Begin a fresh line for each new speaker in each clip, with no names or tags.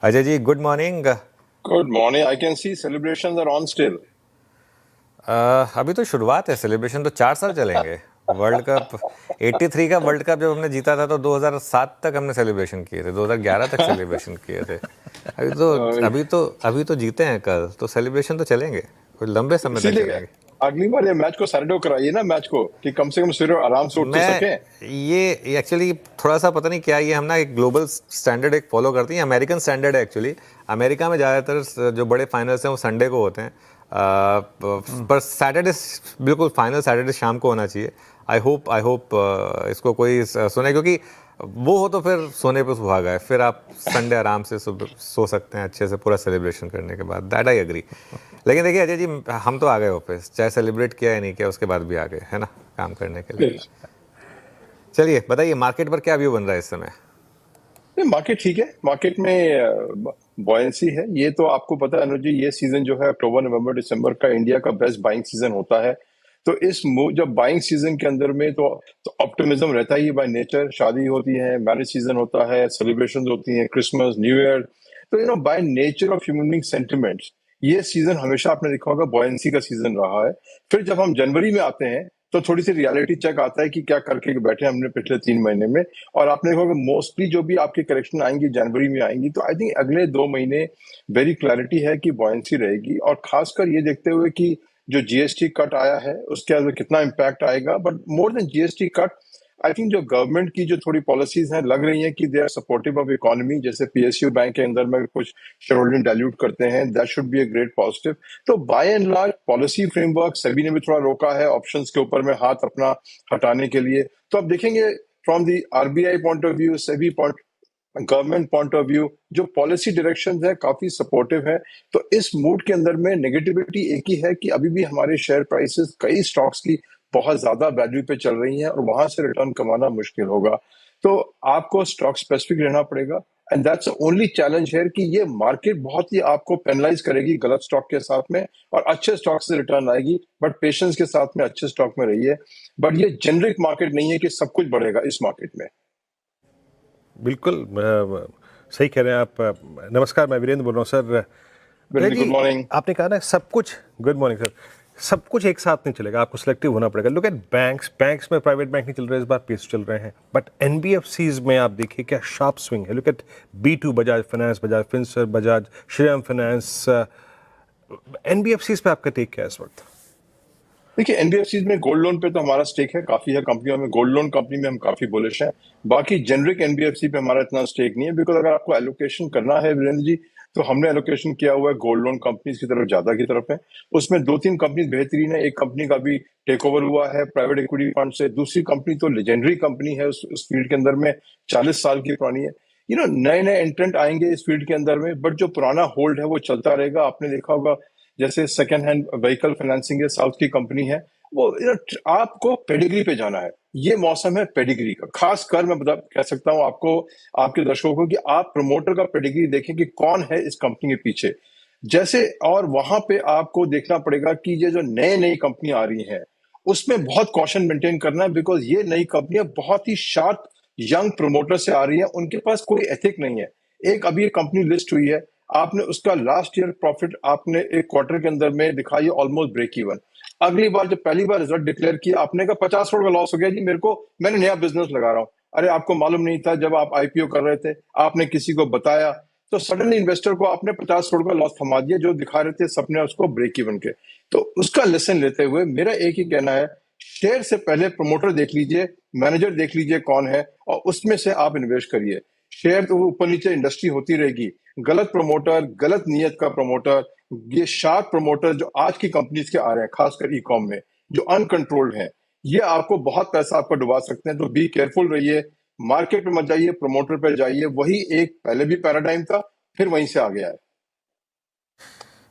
Ajay ji, good morning.
Good morning. I can see celebrations are on still.
अभी तो शुरुआत है, सेलिब्रेशन तो 4 साल चलेंगे। वर्ल्ड कप 83 का वर्ल्ड कप जब हमने जीता था तो 2007 तक हमने सेलिब्रेशन किए थे, 2011 तक सेलिब्रेशन किए थे। अभी तो
अ,
अभी तो अभी तो जीते हैं कल, तो सेलिब्रेशन तो चलेंगे, कुछ लंबे समय तक
इसीलिए
चलेंगे।
अगली बार ये मैच को सैटरडे को कराइए ना, मैच को, कि कम से कम सवेरे आराम से उठ तो
मैं
सके।
ये एक्चुअली थोड़ा सा पता नहीं क्या, ये हम ना एक ग्लोबल स्टैंडर्ड एक फॉलो करते हैं, अमेरिकन स्टैंडर्ड है एक्चुअली। अमेरिका में ज़्यादातर जो बड़े फाइनल्स हैं वो संडे को होते हैं, पर सैटरडे बिल्कुल फाइनल सैटरडे शाम को होना चाहिए। आई होप इसको कोई सुने, क्योंकि वो हो तो फिर सोने पे सुहागा है, फिर आप संडे आराम से सो सकते हैं अच्छे से पूरा सेलिब्रेशन करने के बाद। That I agree. लेकिन देखिए अजय जी, हम तो आ गए ऑफिस, चाहे सेलिब्रेट किया या नहीं किया, उसके बाद भी आ गए, है ना, काम करने के लिए। चलिए बताइए, मार्केट पर क्या व्यू बन रहा है इस समय?
मार्केट ठीक है, मार्केट में बॉयंसी है। ये तो आपको पता है अनुज जी, ये सीजन जो है अक्टूबर नवंबर दिसंबर का इंडिया का बेस्ट बाइंग सीजन होता है। तो जब बाइंग सीजन के अंदर में तो ऑप्टिमिज्म रहता ही बाय नेचर। शादी होती है, मैरिज सीजन होता है, सेलिब्रेशन होती हैं, क्रिसमस, न्यू ईयर। तो by nature of human sentiments ये सीजन हमेशा आपने देखा होगा बॉयंसी का सीजन रहा है। फिर जब हम जनवरी में आते हैं तो थोड़ी सी रियलिटी चेक आता है कि क्या करके बैठे हमने पिछले 3 महीने में। और आपने देखा मोस्टली जो भी आपकी करेक्शन आएंगी जनवरी में आएंगी, तो आई थिंक अगले 2 महीने वेरी क्लैरिटी है कि बॉयंसी रहेगी। और खासकर ये देखते हुए कि जो जीएसटी कट आया है उसके अंदर कितना इम्पैक्ट आएगा। But more than GST cut, I think जो गवर्नमेंट की जो थोड़ी पॉलिसीज हैं लग रही हैं कि they are supportive of economy. जैसे पीएसयू बैंक के अंदर में कुछ शेयर होल्डिंग डाइल्यूट करते हैं, that should be a great positive. तो by and large policy framework सभी ने भी थोड़ा रोका है ऑप्शंस के ऊपर में हाथ अपना हटाने के लिए। तो अब देखेंगे from the RBI point of view, SEBI point, government point of view, जो पॉलिसी डायरेक्शन है काफी सपोर्टिव है। तो इस मूड के अंदर में नेगेटिविटी एक ही है कि अभी भी हमारे शेयर प्राइसेस कई स्टॉक्स की बहुत ज्यादा वैल्यू पे चल रही हैं और वहां से रिटर्न कमाना मुश्किल होगा। तो आपको स्टॉक स्पेसिफिक रहना पड़ेगा। एंड दैट्स ओनली चैलेंज है कि ये मार्केट बहुत ही आपको पेनलाइज करेगी गलत स्टॉक के साथ में, और अच्छे स्टॉक से रिटर्न आएगी। बट पेशेंस के साथ में अच्छे स्टॉक में रहिए। बट ये जेनरिक मार्केट नहीं है कि सब कुछ बढ़ेगा इस मार्केट में।
बिल्कुल सही कह रहे हैं आप। नमस्कार, मैं वीरेंद्र बोल रहा हूँ सर। अजय
वेरी गुड
जी,
मॉर्निंग।
आपने कहा ना सब कुछ, गुड मॉर्निंग सर, सब कुछ एक साथ नहीं चलेगा, आपको सिलेक्टिव होना पड़ेगा। लुक एट बैंक्स, बैंक्स में प्राइवेट बैंक नहीं चल रहे, इस बार पेस चल रहे हैं। बट एनबीएफसीज में आप देखिए क्या शार्प स्विंग है। Look at B2, Bajaj finance, Bajaj Finserv, Bajaj Shriram finance. NBFCs पे आपका टेक क्या है इस वक्त?
देखिए एनबीएफसी में गोल्ड लोन पे तो हमारा स्टेक है काफी है कंपनियों में। गोल्ड लोन कंपनी में हम काफी बुलिश हैं। बाकी जेनरिक एनबीएफसी पे हमारा इतना स्टेक नहीं है, बिकॉज अगर आपको एलोकेशन करना है वीरेंद्र जी, तो हमने एलोकेशन किया हुआ है गोल्ड लोन कंपनीज की तरफ, ज्यादा की तरफ है। उसमें 2-3 कंपनीज बेहतरीन है। एक कंपनी का भी टेक ओवर हुआ है प्राइवेट इक्विटी फंड से। दूसरी कंपनी तो लेजेंडरी कंपनी है उस फील्ड के अंदर में, 40 साल की पुरानी है। नए नए एंट्रेंट आएंगे इस फील्ड के अंदर में, बट जो पुराना होल्ड है वो चलता रहेगा। आपने देखा होगा जैसे सेकेंड हैंड व्हीकल फाइनेंसिंग है, साउथ की कंपनी है वो। आपको पेडिग्री पे जाना है। ये मौसम है पेडिग्री का। खास कर मैं बता कह सकता हूं आपको, आपके दर्शकों को, कि आप प्रमोटर का पेडिग्री देखें कि कौन है इस कंपनी के पीछे। जैसे और वहां पे आपको देखना पड़ेगा कि ये जो नए नई कंपनी आ रही हैं उसमें बहुत कॉशन मेंटेन करना है, बिकॉज ये नई कंपनियां बहुत ही शार्प यंग प्रमोटर से आ रही है। उनके पास कोई एथिक नहीं है। एक अभी एक कंपनी लिस्ट हुई है, आपने उसका लास्ट ईयर प्रॉफिट आपने एक क्वार्टर के अंदर में दिखाई ऑलमोस्ट ब्रेक इवन। अगली बार जब पहली बार रिजल्ट डिक्लेयर किया, आपने कहा 50 करोड़ का लॉस हो गया जी मेरे को, मैंने नया बिजनेस लगा रहा हूं। अरे आपको मालूम नहीं था जब आप आईपीओ कर रहे थे, आपने किसी को बताया, तो सडनली इन्वेस्टर को आपने 50 करोड़ का लॉस थमा दिया, जो दिखा रहे थे सपने उसको ब्रेक इवन के। तो उसका लेसन लेते हुए मेरा एक ही कहना है, शेयर से पहले प्रमोटर देख लीजिए, मैनेजर देख लीजिए कौन है, और उसमें से आप इन्वेस्ट करिए। शेयर तो ऊपर नीचे इंडस्ट्री होती रहेगी। गलत प्रमोटर, गलत नियत का प्रमोटर, ये शार्प प्रमोटर जो आज की कंपनीज के आ रहे हैं खासकर ई कॉम में, जो अनकंट्रोल्ड हैं, ये आपको बहुत पैसा आपको डुबा सकते हैं। तो बी केयरफुल रहिए। मार्केट पे मत जाइए, प्रमोटर पे जाइए। वही एक पहले भी पैराडाइम था, फिर वहीं से आ गया है।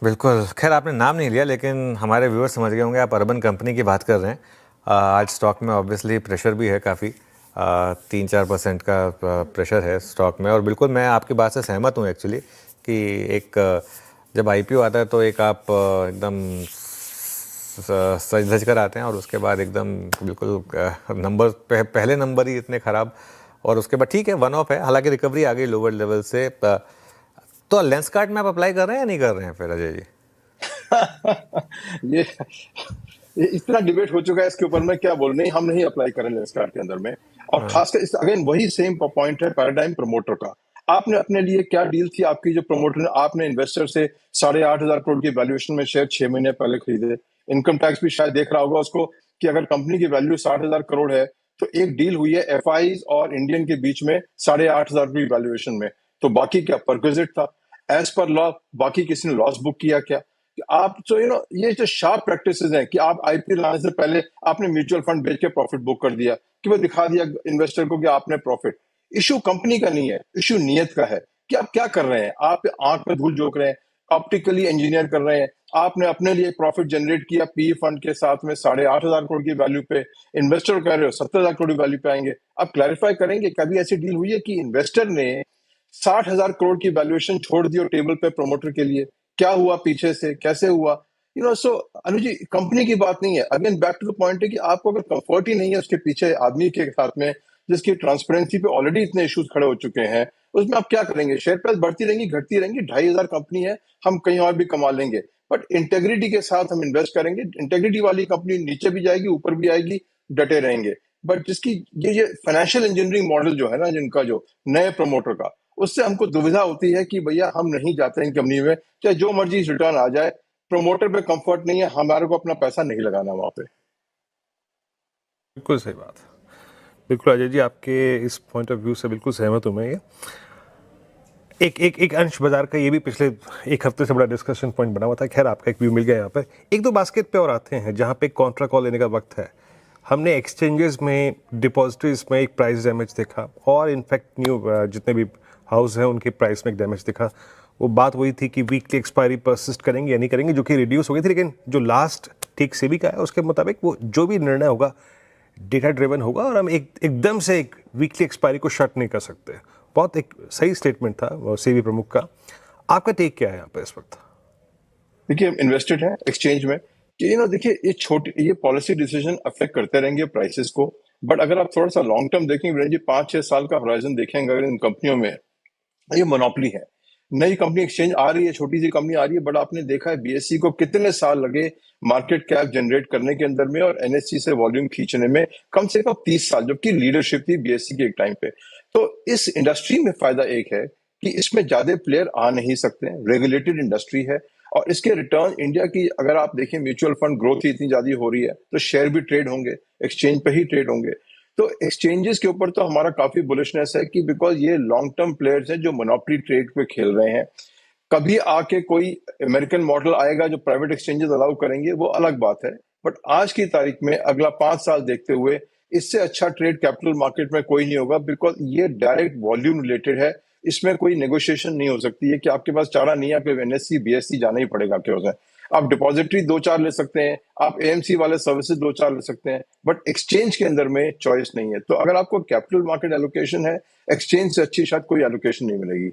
बिल्कुल। खैर, आपने नाम नहीं लिया, लेकिन हमारे व्यूअर्स समझ गए होंगे आप अर्बन कंपनी की बात कर रहे हैं। आज स्टॉक में ऑब्वियसली प्रेशर भी है काफ़ी, 3-4% का प्रेशर है स्टॉक में। और बिल्कुल मैं आपकी बात से सहमत हूँ एक्चुअली, कि एक जब आईपीओ आता है तो एक आप एकदम सज धज कर आते हैं, और उसके बाद एकदम बिल्कुल नंबर पहले नंबर ही इतने ख़राब, और उसके बाद ठीक है वन ऑफ है, हालांकि रिकवरी आ गई लोअर लेवल से। तो लेंसकार्ट में आप अप्लाई कर रहे हैं या नहीं कर रहे हैं फिर अजय जी?
ये ये इतना डिबेट हो चुका है इसके ऊपर, मैं क्या बोल, नहीं हम नहीं अप्लाई करेंगे इस कार के अंदर में। और
हाँ।
खासकर इस अगेन वही सेम पॉइंट है पैराडाइम प्रमोटर का। आपने अपने लिए क्या डील थी आपकी जो प्रमोटर ने, आपने इन्वेस्टर से 8,500 करोड़ की वैल्यूएशन में शेयर 6 महीने पहले खरीदे। इनकम टैक्स भी शायद देख रहा होगा उसको कि अगर कंपनी की वैल्यू 60,000 करोड़ है तो एक डील हुई है एफआईज और इंडियन के बीच में 8,500 की वैल्यूएशन में, तो बाकी क्या परक्विजिट था एज पर लॉ, बाकी किसी ने लॉस बुक किया क्या? कि आप तो ये जो शार्प प्रैक्टिसेस हैं कि आप आईपीओ लाने से पहले आपने म्यूचुअल फंड बेच के प्रॉफिट बुक कर दिया कि वो दिखा दिया इन्वेस्टर को कि आपने प्रॉफिट। इशू कंपनी का नहीं है, इशू नियत का है कि आप क्या कर रहे हैं। आप आंख में धूल झोंक रहे हैं, ऑप्टिकली इंजीनियर कर रहे हैं। आपने अपने लिए प्रॉफिट जनरेट किया पीई फंड के साथ में 8,500 करोड़ की वैल्यू पे, इन्वेस्टर कह रहे हो 70,000 करोड़ की वैल्यू पे आएंगे। आप क्लैरिफाई करेंगे कभी ऐसी डील हुई है कि इन्वेस्टर ने 60,000 करोड़ की वैल्यूएशन छोड़ दी और टेबल पे प्रमोटर के लिए? क्या हुआ पीछे से, कैसे हुआ? सो अनुज जी, कंपनी की बात नहीं है। Again back to the point है कि आपको अगर कंफर्ट ही नहीं है उसके पीछे आदमी के साथ में जिसकी ट्रांसपेरेंसी पे ऑलरेडी इतने इश्यूज खड़े हो चुके हैं, उसमें आप क्या करेंगे? शेयर प्राइस बढ़ती रहेंगी, घटती रहेंगी, 2,500 कंपनी है, हम कहीं और भी कमा लेंगे, बट इंटेग्रिटी के साथ हम इन्वेस्ट करेंगे। इंटेग्रिटी वाली कंपनी नीचे भी जाएगी, ऊपर भी आएगी, डटे रहेंगे। बट जिसकी ये फाइनेंशियल इंजीनियरिंग मॉडल जो है ना, जिनका जो नए प्रमोटर का, उससे हमको दुविधा होती है कि भैया हम नहीं जाते हैं कंपनी में, चाहे जो मर्जी रिटर्न आ जाए, प्रमोटर पे कंफर्ट नहीं है, हमारे को अपना पैसा नहीं लगाना वहां पे।
बिल्कुल सही बात। बिल्कुल अजय जी, आपके इस पॉइंट ऑफ व्यू से बिल्कुल सहमत हूँ मैं। ये एक अंश बाजार का ये भी पिछले एक हफ्ते से बड़ा डिस्कशन पॉइंट बना हुआ था। खैर आपका एक व्यू मिल गया यहाँ पर। एक दो बास्केट पे और आते हैं जहाँ पे कॉन्ट्रा कॉल लेने का वक्त है। हमने एक्सचेंजेस में, डिपॉजिटरीज में एक प्राइस डैमेज देखा और इनफैक्ट न्यू जितने भी हाउस हैं उनके प्राइस में एक डैमेज दिखा। वो बात वही थी कि वीकली एक्सपायरी परसिस्ट करेंगे या नहीं करेंगे, जो कि रिड्यूस हो गई थी। लेकिन जो लास्ट ठीक सेबी का है उसके मुताबिक वो जो भी निर्णय होगा डेटा ड्रिवन होगा और हम एकदम से एक वीकली एक्सपायरी को शट नहीं कर सकते। बहुत एक सही स्टेटमेंट था सेबी प्रमुख का। आपका टेक क्या है यहाँ पे इस वक्त?
देखिए इन्वेस्टेड है एक्सचेंज में कि देखिए ये पॉलिसी डिसीजन अफेक्ट करते रहेंगे प्राइसेस को, बट अगर आप थोड़ा सा लॉन्ग टर्म देखेंगे जी, 5-6 साल का होराइजन देखेंगे अगर इन कंपनियों में, ये मोनोपोली है। नई कंपनी एक्सचेंज आ रही है, छोटी सी कंपनी आ रही है, बट आपने देखा है बीएससी को कितने साल लगे मार्केट कैप जनरेट करने के अंदर में और एनएससी से वॉल्यूम खींचने में कम से कम 30 साल, जबकि लीडरशिप थी बीएससी के एक टाइम पे। तो इस इंडस्ट्री में फायदा एक है कि इसमें ज्यादा प्लेयर आ नहीं सकते, रेगुलेटेड इंडस्ट्री है और इसके रिटर्न इंडिया की अगर आप देखें, म्यूचुअल फंड ग्रोथ ही इतनी ज्यादा हो रही है तो शेयर भी ट्रेड होंगे, एक्सचेंज पे ही ट्रेड होंगे। तो एक्सचेंजेस के ऊपर तो हमारा काफी बुलिशनेस है कि बिकॉज ये लॉन्ग टर्म प्लेयर्स हैं जो मोनोपोली ट्रेड पे खेल रहे हैं। कभी आके कोई अमेरिकन मॉडल आएगा जो प्राइवेट एक्सचेंजेस अलाउ करेंगे, वो अलग बात है, बट आज की तारीख में अगला 5 साल देखते हुए इससे अच्छा ट्रेड कैपिटल मार्केट में कोई नहीं होगा, बिकॉज ये डायरेक्ट वॉल्यूम रिलेटेड है। इसमें कोई नेगोशिएशन नहीं हो सकती है कि आपके पास चारा नहीं है, आपको एनएससी बीएससी जाना ही पड़ेगा। आपके पास आप डिपॉजिटरी 2-4 ले सकते हैं, आप एएमसी वाले सर्विसेज 2-4 ले सकते हैं, बट एक्सचेंज के अंदर में चॉइस नहीं है। तो अगर आपको कैपिटल मार्केट एलोकेशन है, एक्सचेंज से अच्छी शायद कोई एलोकेशन नहीं मिलेगी।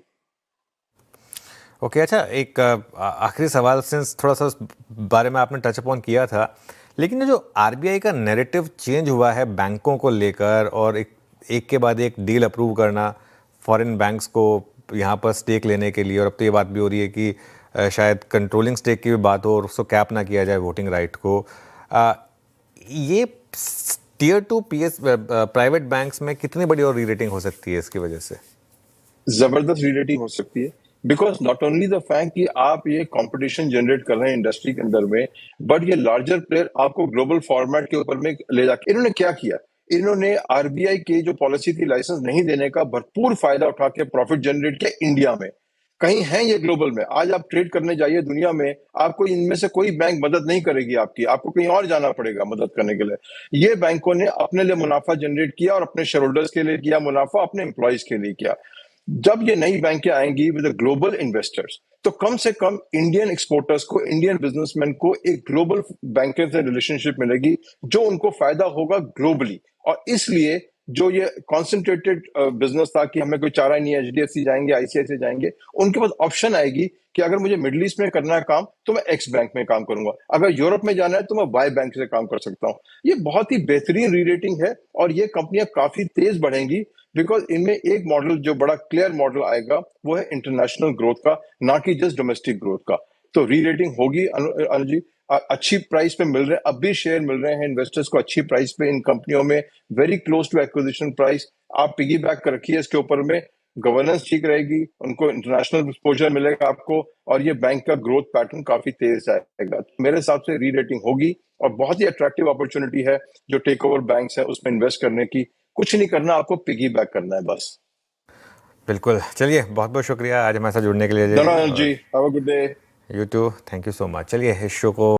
ओके, अच्छा एक आखिरी सवाल, से थोड़ा सा उस बारे में आपने टच अपॉन किया था, लेकिन जो आरबीआई का नैरेटिव चेंज हुआ है बैंकों को लेकर और एक के बाद एक डील अप्रूव करना फॉरेन बैंक्स को यहाँ पर स्टेक लेने के लिए, और अब तो ये बात भी हो रही है कि शायद कंट्रोलिंग स्टेक की भी बात हो और उसको कैप ना किया जाए वोटिंग राइट को, ये टियर 2 पीएस प्राइवेट बैंक्स में कितनी बड़ी और री-रेटिंग हो सकती है इसकी वजह से?
जबरदस्त री-रेटिंग हो सकती है, because not only the fact कि आप ये कंपटीशन जनरेट कर रहे हैं इंडस्ट्री के अंदर में, बट ये लार्जर प्लेयर आपको ग्लोबल फॉर्मेट के ऊपर में ले जाके, इन्होंने क्या किया, इन्होंने आरबीआई की जो पॉलिसी थी लाइसेंस नहीं देने का भरपूर फायदा उठा के प्रॉफिट जनरेट किया इंडिया में। कहीं है ये ग्लोबल में, आज आप ट्रेड करने जाइए दुनिया में, आपको इनमें से कोई बैंक मदद नहीं करेगी आपकी, आपको कहीं और जाना पड़ेगा मदद करने के लिए। ये बैंकों ने अपने लिए मुनाफा जनरेट किया और अपने शेयर होल्डर्स के लिए किया मुनाफा, अपने एम्प्लॉयज के लिए किया। जब ये नई बैंकें आएंगी विद ग्लोबल इन्वेस्टर्स, तो कम से कम इंडियन एक्सपोर्टर्स को, इंडियन बिजनेसमैन को एक ग्लोबल बैंकर से रिलेशनशिप मिलेगी जो उनको फायदा होगा ग्लोबली। और इसलिए जो ये कॉन्सेंट्रेटेड बिजनेस था कि हमें कोई चारा नहीं है, एचडीएफसी जाएंगे, आईसीआईसी जाएंगे, उनके पास ऑप्शन आएगी कि अगर मुझे मिडिल ईस्ट में करना है काम तो मैं एक्स बैंक में काम करूंगा, अगर यूरोप में जाना है तो मैं वाई बैंक से काम कर सकता हूँ। ये बहुत ही बेहतरीन रीरेटिंग है और ये कंपनियां काफी तेज बढ़ेंगी बिकॉज इनमें एक मॉडल जो बड़ा क्लियर मॉडल आएगा वो है इंटरनेशनल ग्रोथ का, ना कि जस्ट डोमेस्टिक ग्रोथ का। तो री रेटिंग होगी अनु जी। अच्छी प्राइस पे मिल रहे हैं, अब भी शेयर मिल रहे हैं इन्वेस्टर्स को अच्छी प्राइस पे इन कंपनियों में, very close to acquisition price. आप पिगी बैक कर रखिए इसके ऊपर में, गवर्नेंस ठीक रहेगी, उनको इंटरनेशनल एक्सपोजर मिलेगा आपको, और ये बैंक का ग्रोथ पैटर्न काफी तेज आएगा। मेरे हिसाब से री रेटिंग होगी और बहुत ही अट्रैक्टिव अपॉर्चुनिटी है जो टेक ओवर बैंक्स है उसमें इन्वेस्ट करने की। कुछ नहीं करना, आपको पिगी बैक करना है बस।
बिल्कुल, चलिए बहुत बहुत शुक्रिया आज हमारे साथ जुड़ने के लिए
धन्यवाद ji, have a good day.
You too, thank you so much. चलिए इस शो को